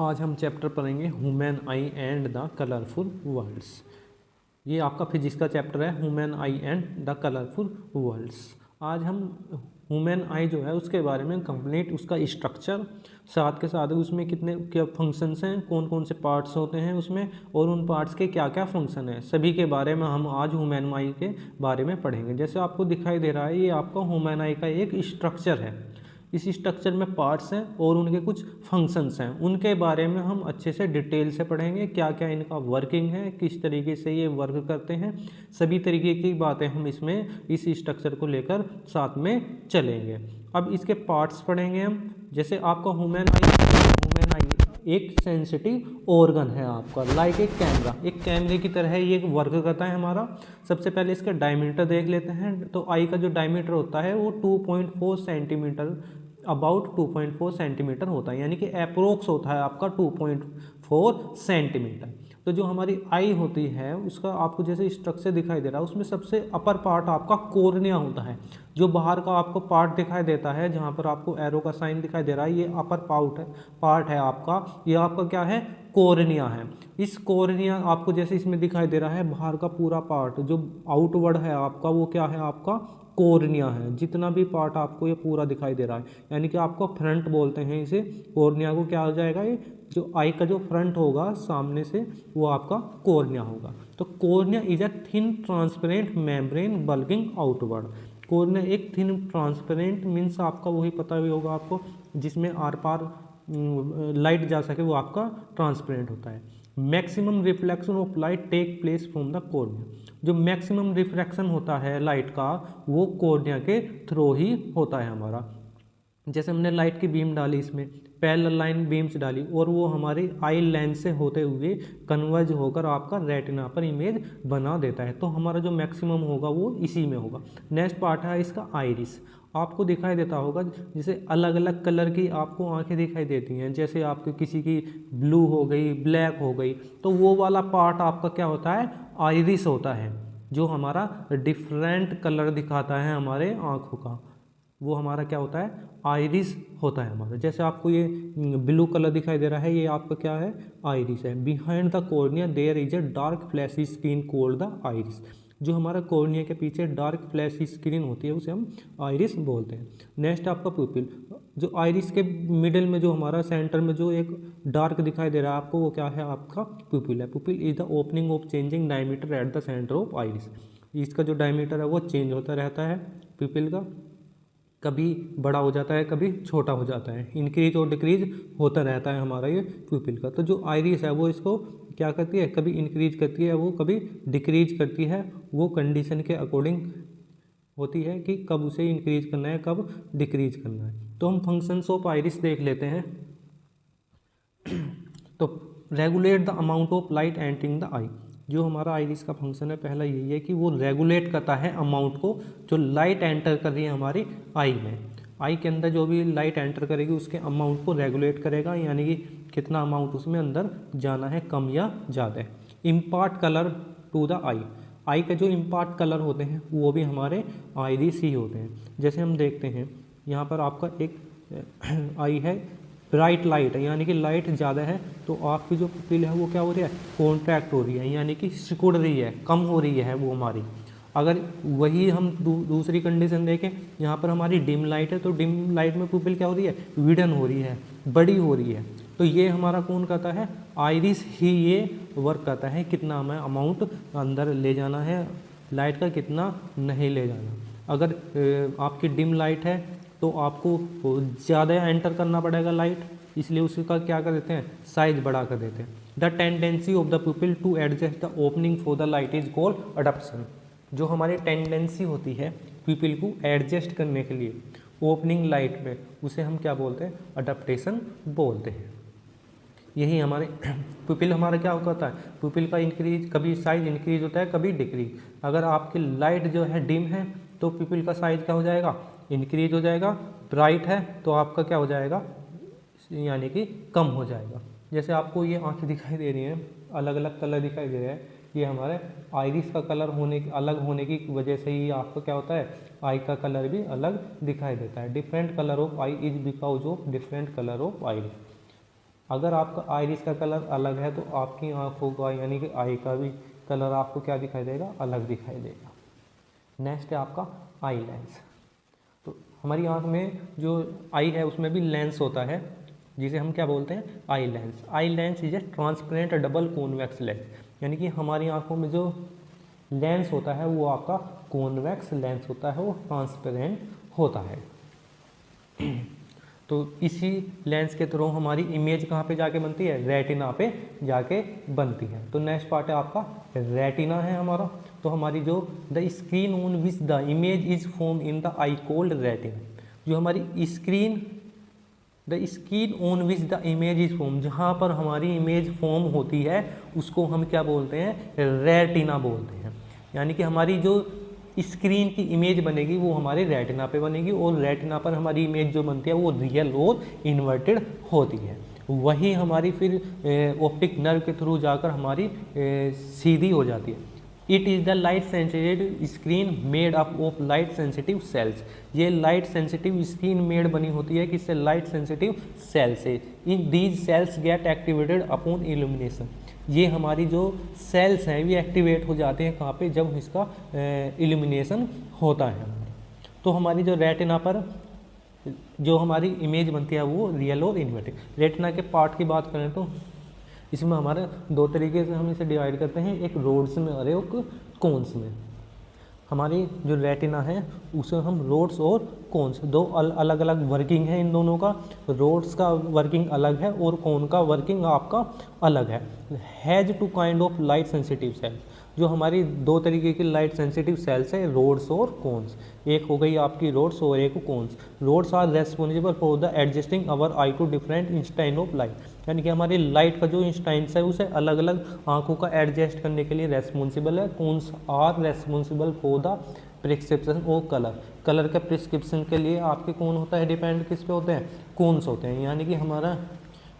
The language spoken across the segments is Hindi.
आज हम चैप्टर पढ़ेंगे human eye and the colourful worlds. ये आपका फिजिक्स का चैप्टर है, human eye and the colourful worlds. आज हम ह्यूमन आई जो है उसके बारे में कंप्लीट उसका स्ट्रक्चर, साथ के साथ उसमें कितने क्या फंक्शंस हैं, कौन कौन से पार्ट्स होते हैं उसमें, और उन पार्ट्स के क्या क्या फंक्शन है, सभी के बारे में हम आज ह्यूमन आई के बारे में पढ़ेंगे। जैसे आपको दिखाई दे रहा है, ये आपका ह्यूमन आई का एक स्ट्रक्चर है। इस स्ट्रक्चर में पार्ट्स हैं और उनके कुछ फंक्शंस हैं, उनके बारे में हम अच्छे से डिटेल से पढ़ेंगे। क्या क्या इनका वर्किंग है, किस तरीके से ये वर्क करते हैं, सभी तरीके की बातें हम इसमें इस स्ट्रक्चर को लेकर साथ में चलेंगे। अब इसके पार्ट्स पढ़ेंगे हम। जैसे आपका ह्यूमन आई एक सेंसिटिव ऑर्गन है आपका, लाइक एक कैमरा, एक कैमरे की तरह ये वर्क करता है हमारा। सबसे पहले इसका डायमीटर देख लेते हैं। तो आई का जो डायमीटर होता है वो 2.4 सेंटीमीटर, अबाउट 2.4 सेंटीमीटर होता है, यानी कि अप्रोक्स होता है आपका 2.4 सेंटीमीटर। तो जो हमारी आई होती है उसका आपको जैसे स्ट्रक्चर दिखाई दे रहा है, उसमें सबसे अपर पार्ट आपका कॉर्निया होता है। जो बाहर का आपको पार्ट दिखाई देता है, जहाँ पर आपको एरो का साइन दिखाई दे रहा है, ये अपर पार्ट है आपका। ये आपका क्या है? कॉर्निया है। इस कॉर्निया आपको जैसे इसमें दिखाई दे रहा है, बाहर का पूरा पार्ट जो आउटवर्ड है आपका, वो क्या है? आपका कॉर्निया है। जितना भी पार्ट आपको ये पूरा दिखाई दे रहा है, यानी कि आपको फ्रंट बोलते हैं इसे। कॉर्निया को क्या हो जाएगा? ये जो आई का जो फ्रंट होगा सामने से, वो आपका कॉर्निया होगा। तो cornea is a thin transparent membrane bulking outward. Cornea एक थिन ट्रांसपेरेंट मीन्स आपका वही पता भी होगा आपको, जिसमें आर पार लाइट जा सके, वो आपका ट्रांसपेरेंट होता है। Maximum reflection of light take place from the cornea. जो मैक्सिमम रिफ्रैक्शन होता है लाइट का, वो कॉर्निया के थ्रू ही होता है हमारा। जैसे हमने लाइट की बीम डाली, इसमें पैरेलल लाइन बीम्स डाली, और वो हमारी आई लेंस से होते हुए कन्वर्ज होकर आपका रेटिना पर इमेज बना देता है। तो हमारा जो मैक्सिमम होगा वो इसी में होगा। नेक्स्ट पार्ट है इसका आइरिस। आपको दिखाई देता होगा जैसे अलग अलग कलर की आपको आंखें दिखाई देती हैं, जैसे आपको किसी की ब्लू हो गई, ब्लैक हो गई, तो वो वाला पार्ट आपका क्या होता है? आइरिस होता है, जो हमारा डिफरेंट कलर दिखाता है हमारे आँखों का, वो हमारा क्या होता है? आइरिस होता है हमारा। जैसे आपको ये ब्लू कलर दिखाई दे रहा है, ये आपका क्या है? आइरिस है। Behind the cornea there is a dark flashy screen called the iris. जो हमारा कॉर्निया के पीछे डार्क फ्लैशी स्क्रीन होती है, उसे हम आइरिस बोलते हैं। नेक्स्ट आपका पुपिल। जो आइरिस के मिडिल में, जो हमारा सेंटर में जो एक डार्क दिखाई दे रहा है आपको, वो क्या है? आपका पुपिल है। Pupil is the opening of changing diameter at the centre of iris. इसका जो डायमीटर है वो चेंज होता रहता है पुपिल का, कभी बड़ा हो जाता है, कभी छोटा हो जाता है, इंक्रीज और डिक्रीज होता रहता है हमारा ये पुपिल का। तो जो आइरिस है वो इसको क्या करती है? कभी इंक्रीज करती है, वो कभी डिक्रीज करती है। वो कंडीशन के अकॉर्डिंग होती है कि कब उसे इंक्रीज करना है, कब डिक्रीज करना है। तो हम फंक्शंस ऑफ आइरिस देख लेते हैं। तो regulate the amount of light entering the eye. जो हमारा आइरिस का फंक्शन है, पहला यही है कि वो रेगुलेट करता है अमाउंट को, जो लाइट एंटर कर रही है हमारी आई में। आई के अंदर जो भी लाइट एंटर करेगी उसके अमाउंट को रेगुलेट करेगा, यानी कि कितना अमाउंट उसमें अंदर जाना है, कम या ज़्यादा। इम्पार्ट कलर टू द आई। आई के जो इम्पार्ट कलर होते हैं वो भी हमारे आइरिस ही होते हैं। जैसे हम देखते हैं यहाँ पर आपका एक आई है, ब्राइट लाइट है, यानी कि लाइट ज़्यादा है, तो आपकी जो पुपिल है वो क्या हो रही है? कॉन्ट्रैक्ट हो रही है, यानी कि सिकुड़ रही है, कम हो रही है वो हमारी। अगर वही हम दूसरी कंडीशन देखें, यहाँ पर हमारी डिम लाइट है, तो डिम लाइट में पुपिल क्या हो रही है? विडन हो रही है, बड़ी हो रही है। तो ये हमारा कौन करता है? आइरिस ही ये वर्क करता है, कितना हमें अमाउंट अंदर ले जाना है लाइट का, कितना नहीं ले जाना। अगर आपकी डिम लाइट है तो आपको ज़्यादा एंटर करना पड़ेगा लाइट, इसलिए उसका क्या कर देते हैं? साइज बढ़ा कर देते हैं। The tendency of the pupil to adjust the opening for the light is called adaptation. जो हमारी टेंडेंसी होती है पुपिल को एडजस्ट करने के लिए ओपनिंग लाइट में, उसे हम क्या बोलते हैं? अडप्टेशन बोलते हैं। यही हमारे पुपिल हमारा क्या होता है? पुपिल का इंक्रीज, कभी साइज इंक्रीज होता है, कभी डिक्रीज। अगर आपकी लाइट जो है डिम है तो पुपिल का साइज क्या हो जाएगा? इंक्रीज हो जाएगा। ब्राइट है तो आपका क्या हो जाएगा? यानी कि कम हो जाएगा। जैसे आपको ये आंखें दिखाई दे रही हैं, अलग अलग कलर दिखाई दे रहे हैं, ये हमारे आइरिस का कलर अलग होने की वजह से ही आपको क्या होता है? आई का कलर भी अलग दिखाई देता है। Different colour of I is because of different colour of iris. अगर आपका आइरिस का कलर अलग है तो आपकी आँखों का यानी कि आई का भी कलर आपको क्या दिखाई देगा, अलग दिखाई देगा। नेक्स्ट है आपका आई लेंस। तो हमारी आँख में जो आई है उसमें भी लेंस होता है जिसे हम क्या बोलते हैं, eye lens. Eye lens is a transparent double convex lens, यानी कि हमारी आँखों में जो लेंस होता है वो आपका कॉन्वेक्स लेंस होता है, वो ट्रांसपेरेंट होता है। तो इसी लेंस के थ्रू हमारी इमेज कहाँ पे जाके बनती है, रेटिना पे जाके बनती है। तो नेक्स्ट पार्ट है आपका रेटिना है हमारा। तो हमारी जो the screen on which the image is form in the I cold retina, जो हमारी screen the screen on which the image is form, जहाँ पर हमारी इमेज फॉर्म होती है उसको हम क्या बोलते हैं, रेटिना बोलते हैं। यानी कि हमारी जो स्क्रीन की इमेज बनेगी वो हमारे रेटिना पे बनेगी, और रेटिना पर हमारी इमेज जो बनती है वो रियल और इन्वर्टेड होती है। वही हमारी फिर ऑप्टिक नर्व के थ्रू जाकर हमारी सीधी हो जाती है। It is the light sensitive screen made up of light sensitive sales. ये लाइट सेंसिटिव स्क्रीन मेड बनी होती है किससे, लाइट सेंसिटिव सेल से। In these cells gate activated upon illumination. ये हमारी जो सेल्स हैं ये एक्टिवेट हो जाते हैं कहाँ पे, जब इसका इल्यूमिनेशन होता है। तो हमारी जो रेटिना पर जो हमारी इमेज बनती है वो रियल और इन्वर्टेड। रेटिना के पार्ट की बात करें तो इसमें हमारे दो तरीके से हम इसे डिवाइड करते हैं, एक रोड्स में और एक कोन्स में। हमारी जो रेटिना है उसे हम रोड्स और कोन्स, दो अलग अलग वर्किंग है इन दोनों का। रोड्स का वर्किंग अलग है और कोन का वर्किंग आपका अलग है। Has two kind of light sensitive cell, जो हमारी दो तरीके की लाइट सेंसिटिव सेल्स है, रोड्स और कोन्स। एक हो गई आपकी रोड्स और एक cones. Rods are responsible for the adjusting our eye to different इंस्टाइन ऑफ लाइट, यानी कि हमारी लाइट का जो इंस्टाइंस है उसे अलग अलग आंखों का एडजस्ट करने के लिए रेस्पॉन्सिबल है। Cones are responsible for the prescription of colour, colour के प्रिस्क्रिप्शन के लिए आपके कौन होता है, डिपेंड किस पे होते हैं, कोन्स होते हैं। यानी कि हमारा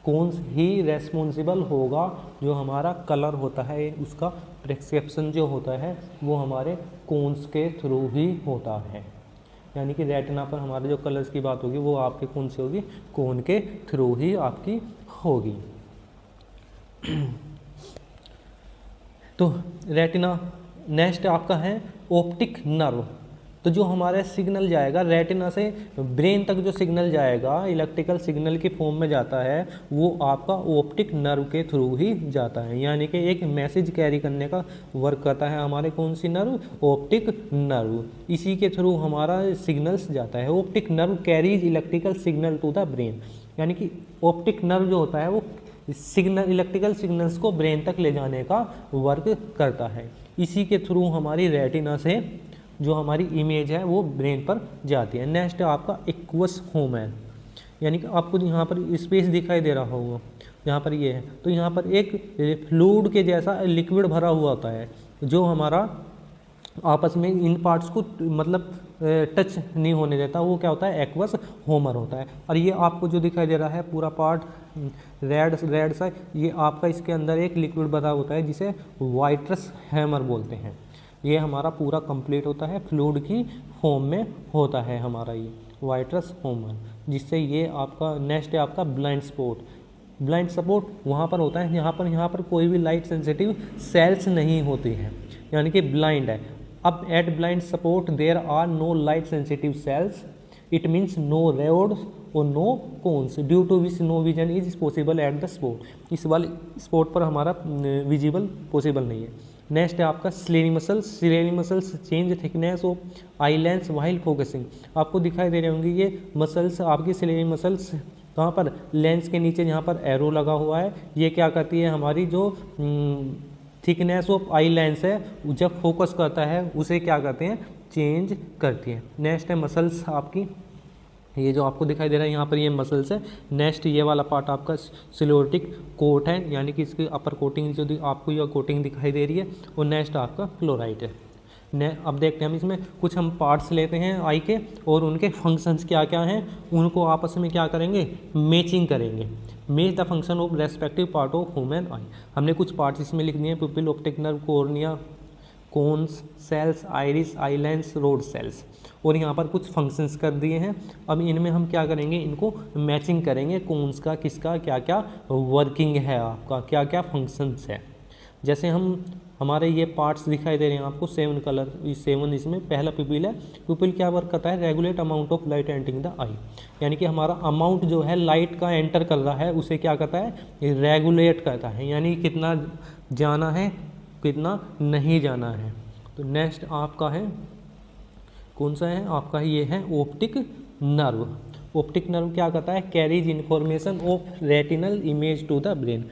कोन्स ही रेस्पॉन्सिबल होगा, जो हमारा कलर होता है उसका प्रिस्क्रिप्शन जो होता है वो हमारे कोन्स के थ्रू ही होता है। यानी कि रेटिना पर हमारे जो कलर्स की बात होगी वो आपके कौन से होगी, कोन के थ्रू ही आपकी होगी। तो रेटिना। नेक्स्ट आपका है ऑप्टिक नर्व। तो जो हमारा सिग्नल जाएगा रेटिना से ब्रेन तक, जो सिग्नल जाएगा इलेक्ट्रिकल सिग्नल की फॉर्म में जाता है, वो आपका ऑप्टिक नर्व के थ्रू ही जाता है। यानी कि एक मैसेज कैरी करने का वर्क करता है हमारे कौन सी नर्व, ऑप्टिक नर्व। इसी के थ्रू हमारा सिग्नल्स जाता है। Optic nerve carries electrical signal to the brain, यानी कि ऑप्टिक नर्व जो होता है वो सिग्नल, इलेक्ट्रिकल सिग्नल्स को ब्रेन तक ले जाने का वर्क करता है। इसी के थ्रू हमारी रेटिना से जो हमारी इमेज है वो ब्रेन पर जाती है। नेक्स्ट है आपका एक्वस ह्यूमन, यानी कि आपको यहाँ पर स्पेस दिखाई दे रहा होगा, यहाँ पर ये है। तो यहाँ पर एक फ्लूइड के जैसा लिक्विड भरा हुआ होता है, जो हमारा आपस में इन पार्ट्स को मतलब टच नहीं होने देता, वो क्या होता है, एक्वस ह्यूमर होता है। और ये आपको जो दिखाई दे रहा है पूरा पार्ट रेड सा, ये आपका इसके अंदर एक लिक्विड भरा होता है जिसे वाइट्रस हैमर बोलते हैं। ये हमारा पूरा कंप्लीट होता है, फ्लूइड की फॉर्म में होता है हमारा ये वाइट्रस ह्यूमर, जिससे ये आपका नेक्स्ट है आपका ब्लाइंड स्पॉट। ब्लाइंड स्पॉट वहाँ पर होता है यहाँ पर कोई भी लाइट सेंसिटिव सेल्स नहीं होती हैं, यानी कि ब्लाइंड है। अब at blind spot there are no light sensitive cells, it means no rods और no cones, due to which no vision is possible at the spot. इस वाले स्पॉट पर हमारा विजिबल पॉसिबल नहीं है। नेक्स्ट है आपका slurry muscles. Slurry muscles change thickness of eye lens while focusing. आपको दिखाई दे रहे होंगे ये मसल्स, आपकी स्लेरी मसल्स कहाँ पर, लेंस के नीचे जहाँ पर एरो लगा हुआ है। ये क्या करती है, हमारी जो थिकनेस ऑफ आई लेंस है जब फोकस करता है उसे क्या करते हैं, चेंज करती है। नेक्स्ट है मसल्स आपकी, ये जो आपको दिखाई दे रहा है यहाँ पर ये मसल्स है। नेक्स्ट ये वाला पार्ट आपका सिलोटिक कोट है, यानी कि इसकी अपर कोटिंग जो आपको यह कोटिंग दिखाई दे रही है। और नेक्स्ट आपका क्लोराइड है। अब देखते हैं हम इसमें कुछ हम पार्ट्स लेते हैं आई के, और उनके फंक्शंस क्या क्या हैं उनको आपस में क्या करेंगे, मैचिंग करेंगे। Match the function of respective part of human eye. हमने कुछ पार्ट्स इसमें लिख दिए हैं, pupil, optic nerve, cornea, cones, cells, iris, eye lens, rod cells, और यहाँ पर कुछ फंक्शंस कर दिए हैं। अब इनमें हम क्या करेंगे, इनको मैचिंग करेंगे, कोन्स का किसका क्या क्या वर्किंग है, आपका क्या क्या फंक्शंस है। जैसे हमारे ये पार्ट्स दिखाई दे रहे हैं आपको 7 कलर, 7 इसमें पहला पिपिल है। पिपिल क्या वर्क करता है, regulate amount of light entering the eye, यानी कि हमारा अमाउंट जो है लाइट का एंटर कर रहा है उसे क्या करता है, रेगुलेट करता है, यानी कितना जाना है कितना नहीं जाना है। तो नेक्स्ट आपका है कौन सा है, आपका ये है ऑप्टिक नर्व। ऑप्टिक नर्व क्या करता है, carries information of retinal image to the brain.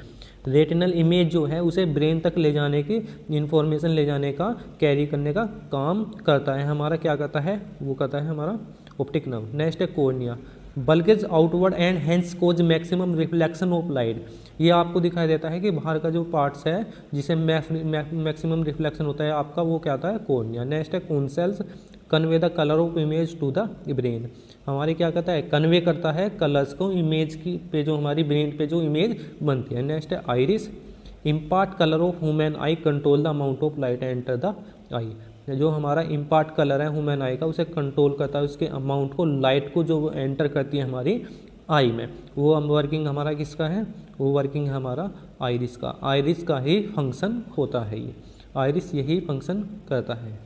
Retinal image जो है उसे ब्रेन तक ले जाने की, इंफॉर्मेशन ले जाने का, कैरी करने का काम करता है, हमारा क्या करता है, वो करता है हमारा ऑप्टिक नर्व। नेक्स्ट है cornea, bulges outward and hence cause maximum reflection of light. ये आपको दिखाई देता है कि बाहर का जो पार्ट्स है जिसे मैक्सिमम रिफ्लेक्शन होता है आपका, वो क्या होता है, कॉर्निया। नेक्स्ट है cone cells, convey the colour of image to the brain. हमारी क्या करता है, कन्वे करता है कलर्स को इमेज की पे, जो हमारी ब्रेन पे जो इमेज बनती है। नेक्स्ट है iris, impart colour of human eye, control the amount of light enter the eye. जो हमारा इम्पार्ट कलर है ह्यूमन आई का, उसे कंट्रोल करता है, उसके अमाउंट को, लाइट को जो एंटर करती है हमारी आई में, वो वर्किंग हमारा किसका है, वो वर्किंग हमारा आइरिस का, आइरिस का ही फंक्शन होता है, ये आइरिस यही फंक्शन करता है।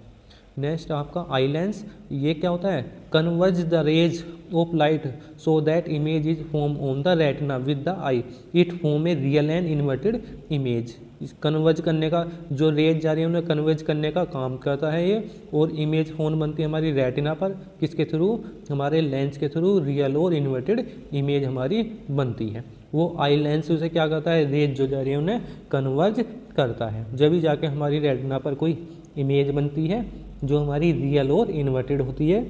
नेक्स्ट आपका आई लेंस, ये क्या होता है, converge the rays of light so that image is form on the retina with the eye, it form a real and inverted image. इस कन्वर्ज करने का, जो रेज जा रही है उन्हें कन्वर्ज करने का काम करता है ये, और इमेज फॉर्म बनती है हमारी रेटिना पर, किसके थ्रू, हमारे लेंस के थ्रू, रियल और इन्वर्टेड इमेज हमारी बनती है। वो आई लेंस उसे क्या करता है, रेज जो जा रही है उन्हें कन्वर्ज करता है, जब भी जाके हमारी रेटिना पर कोई इमेज बनती है जो हमारी रियल और इन्वर्टेड होती है।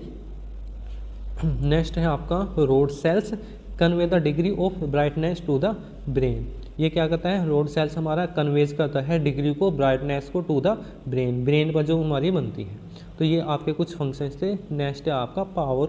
नेक्स्ट है आपका rod cells, convey the degree of brightness to the brain. ये क्या करता है, रोड सेल्स हमारा कन्वेज करता है डिग्री को, ब्राइटनेस को टू द ब्रेन, ब्रेन पर जो हमारी बनती है। तो ये आपके कुछ फंक्शंस थे। नेक्स्ट है आपका पावर